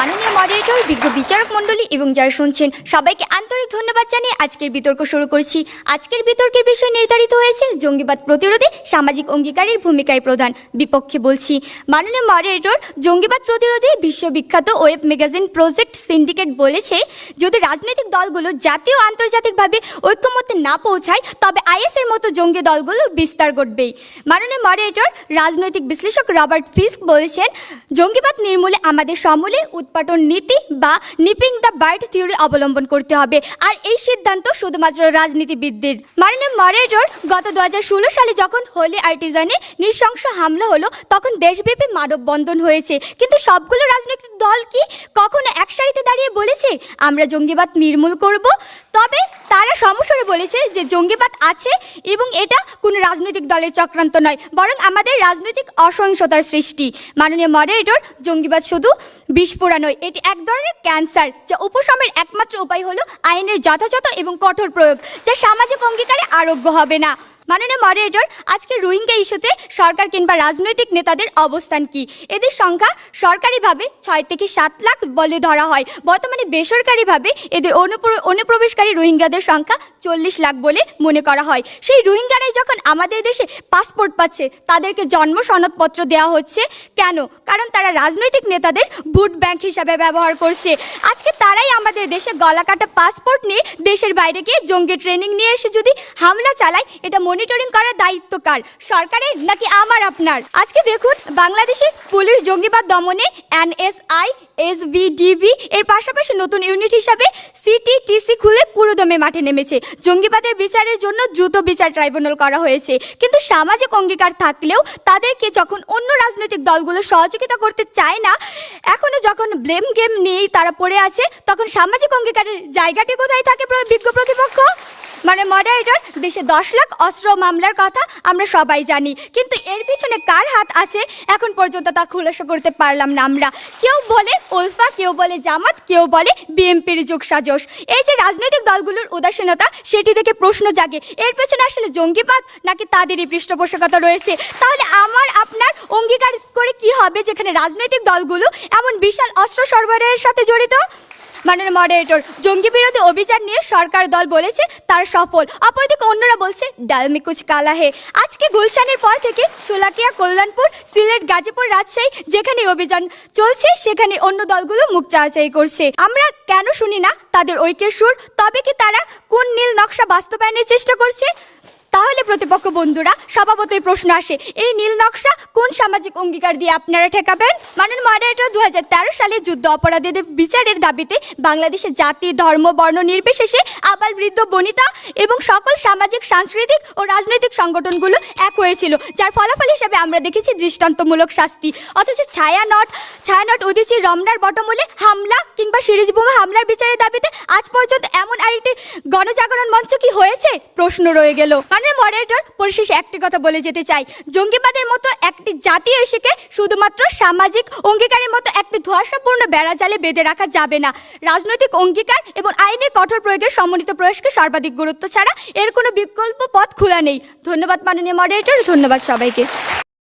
মাননীয় মডারেটর, বিজ্ঞ বিচারক মণ্ডলী এবং যারা শুনছেন সবাইকে আন্তরিক ধন্যবাদ জানিয়ে আজকের বিতর্ক শুরু করছি। আজকের বিতর্কের বিষয় নির্ধারিত হয়েছে জঙ্গিবাদ প্রতিরোধে সামাজিক অঙ্গীকারের ভূমিকায় প্রধান। বিপক্ষে বলছি, মাননীয় মডারেটর, জঙ্গিবাদ প্রতিরোধে বিশ্ববিখ্যাত ওয়েব ম্যাগাজিন প্রজেক্ট সিন্ডিকেট বলেছে, যদি রাজনৈতিক দলগুলো জাতীয় ও আন্তর্জাতিকভাবে ঐক্যমত্যে না পৌঁছায় তবে আইএসের মতো জঙ্গি দলগুলো বিস্তার ঘটবেই। মাননীয় মডারেটর, রাজনৈতিক বিশ্লেষক রবার্ট ফিস্ক বলেছেন, জঙ্গিবাদ নির্মূলে আমাদের সমূলে উৎপাটন নীতি বা নিপিং দ্য বার্ড থিওরি অবলম্বন করতে হবে, আর এই সিদ্ধান্ত শুধুমাত্র রাজনীতিবিদদের। মাননীয় মডারেটর, গত 2016 সালে যখন হোলি আর্টিজানে নৃশংস হামলা হলো তখন দেশব্যাপী মানববন্ধন হয়েছে, কিন্তু সবগুলো রাজনৈতিক দল কি কখনো এক সারিতে দাঁড়িয়ে বলেছে আমরা জঙ্গিবাদ নির্মূল করব? তবে তারা সমস্বরে বলেছে যে জঙ্গিবাদ আছে এবং এটা কোনো রাজনৈতিক দলের চক্রান্ত নয়, বরং আমাদের রাজনৈতিক অসহিংসতার সৃষ্টি। মাননীয় মডারেটর, জঙ্গিবাদ শুধু বিস্ফোরা নয়, এটি এক ধরনের ক্যান্সার, যা উপশমের একমাত্র উপায় হলো আইনের যথাযথ এবং কঠোর প্রয়োগ, যা সামাজিক অঙ্গীকারে আরোগ্য হবে না। মাননীয় মডারেটর, আজকে রোহিঙ্গা ইস্যুতে সরকার কিংবা রাজনৈতিক নেতাদের অবস্থান কি? এদের সংখ্যা সরকারিভাবে 6 থেকে 7 লাখ বলে ধরা হয়। বর্তমানে বেসরকারিভাবে এদের অনুপ্রবেশকারী রোহিঙ্গাদের সংখ্যা 40 লাখ বলে মনে করা হয়। সেই রোহিঙ্গারাই যখন আমাদের দেশে পাসপোর্ট পাচ্ছে, তাদেরকে জন্ম সনদপত্র দেওয়া হচ্ছে কেন? কারণ তারা রাজনৈতিক নেতাদের ভোট ব্যাংক হিসাবে ব্যবহার করছে। আজকে তারাই আমাদের দেশে গলাকাটা পাসপোর্ট নিয়ে দেশের বাইরে গিয়ে জঙ্গি ট্রেনিং নিয়ে এসে যদি হামলা চালায়, এটা মনিটরিং করার দায়িত্ব কার? সরকারের নাকি আমার আপনার? আজকে দেখুন, বাংলাদেশে পুলিশ জঙ্গিবাদ দমনে NSI, SVDB এর পাশাপাশি নতুন ইউনিট হিসাবে CTTC খুলে পুরোদমে মাঠে নেমেছে। জঙ্গিবাদের বিচারের জন্য দ্রুত বিচার ট্রাইব্যুনাল করা হয়েছে, কিন্তু সামাজিক অঙ্গীকার থাকলেও তাদেরকে যখন অন্য রাজনৈতিক দলগুলো সহযোগিতা করতে চায় না, এখনো যখন ব্লেম গেম নিয়েই তারা পড়ে আছে, তখন সামাজিক অঙ্গীকারের জায়গাটি কোথায় থাকে বিজ্ঞ প্রতিপক্ষ? মানে মডারেটর, দেশে 10 লাখ অস্ত্র মামলার কথা আমরা সবাই জানি, কিন্তু এর পিছনে কার হাত আছে এখন পর্যন্ত তা খুলাসা করতে পারলাম না আমরা। কেউ বলে উলফা, কেউ বলে জামাত, কেউ বলে বিএনপির যোগসাজশ। এই যে রাজনৈতিক দলগুলোর উদাসীনতা, সেটি থেকে প্রশ্ন জাগে, এর পেছনে আসলে জঙ্গিবাদ নাকি তাদেরই পৃষ্ঠপোষকতা রয়েছে? তাহলে আমার আপনার অঙ্গীকার করে কি হবে যেখানে রাজনৈতিক দলগুলো এমন বিশাল অস্ত্র সরবরাহের সাথে জড়িত? মাননীয় মডারেটর, জঙ্গি বিরোধী অভিযান নিয়ে সরকার দল বলেছে তার সফল, অপরদিকে অন্যরা বলছে ডাল মে কুছ কালা হে। আজকে গুলশানের পর থেকে শোলাকিয়া, কল্যাণপুর, সিলেট, গাজীপুর, রাজশাহী যেখানে অভিযান চলছে সেখানে অন্য দলগুলো মুখ চাওয়াচাই করছে। আমরা কেন শুনি না তাদের ঐক্যের সুর? তবে কি তারা কোন নীল নকশা বাস্তবায়নের চেষ্টা করছে? তাহলে প্রতিপক্ষ বন্ধুরা, স্বভাবতই প্রশ্ন আসে, এই নীল নকশা কোন সামাজিক অঙ্গীকার দিয়ে আপনারা ঠেকাবেন? মাননীয় মডারেটর, 2013 সালে যুদ্ধ অপরাধীদের বিচারের দাবিতে বাংলাদেশে জাতি, ধর্ম, বর্ণ নির্বিশেষে আবাল, বৃদ্ধ, বনিতা এবং সকল সামাজিক, সাংস্কৃতিক ও রাজনৈতিক সংগঠনগুলো এক হয়েছিল, যার ফলাফল হিসেবে আমরা দেখেছি দৃষ্টান্তমূলক শাস্তি। অথচ ছায়ানট উদিচি, রমনার বটমূলে হামলা কিংবা সিরিজ বোমা হামলার বিচারের দাবিতে আজ পর্যন্ত এমন আরেকটি গণজাগরণ মঞ্চ কি হয়েছে? প্রশ্ন রয়ে গেল। মডারেটর, পরিশেষে একটি কথা বলে যেতে চাই, জঙ্গিবাদের মতো একটি জাতীয় ইস্যুকে শুধুমাত্র সামাজিক অঙ্গীকারের মতো একটি ধোঁয়াশাপূর্ণ বেড়া জালে বেঁধে রাখা যাবে না। রাজনৈতিক অঙ্গীকার এবং আইনের কঠোর প্রয়োগের সমন্বিত প্রয়াসকে সর্বাধিক গুরুত্ব ছাড়া এর কোনো বিকল্প পথ খোলা নেই। ধন্যবাদ মাননীয় মডারেটর, ধন্যবাদ সবাইকে।